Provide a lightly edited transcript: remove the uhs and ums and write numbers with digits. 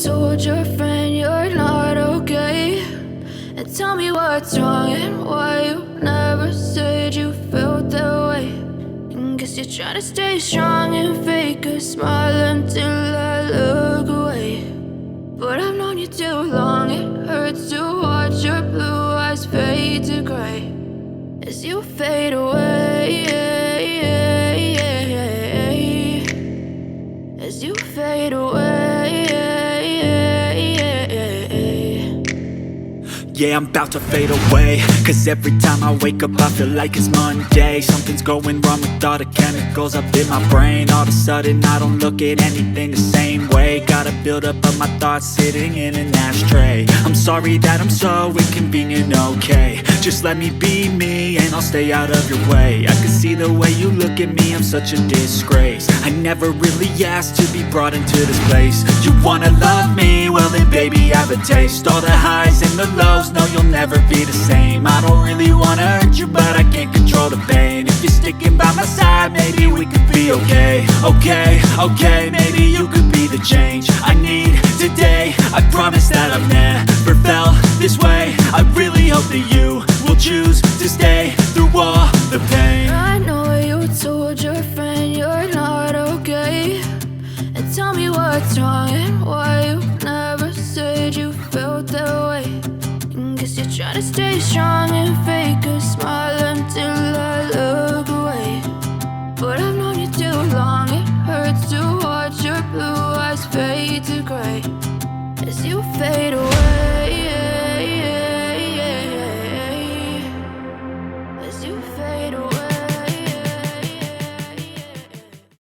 told your friend you're not okay, and tell me what's wrong and why you never said you felt that way. And guess you're trying to stay strong and fake a smile until I look away. But I've known you too long, it hurts to watch your blue eyes fade to gray as you fade away, as you fade away. Yeah, I'm about to fade away, cause every time I wake up I feel like it's Monday. Something's going wrong with all the chemicals up in my brain. All of a sudden I don't look at anything the same way. Got a buildup of my thoughts sitting in an ashtray. I'm sorry that I'm so inconvenient, okay. Just let me be me and I'll stay out of your way. I can see the way you look at me, I'm such a disgrace. I never really asked to be brought into this place. You wanna love me? Well then baby have a taste. All the highs and the lows, no you'll never be the same. I don't really wanna hurt you but I can't control the pain. If you're sticking by my side maybe we could be okay. Okay, maybe you could be the change I need today. I promise that I've never felt this way. I really hope that you will choose to stay through all the pain. I know you told your friend you're not okay, and tell me what's wrong and why you never said you felt that way. And guess you're trying to stay strong and fake a smile until I look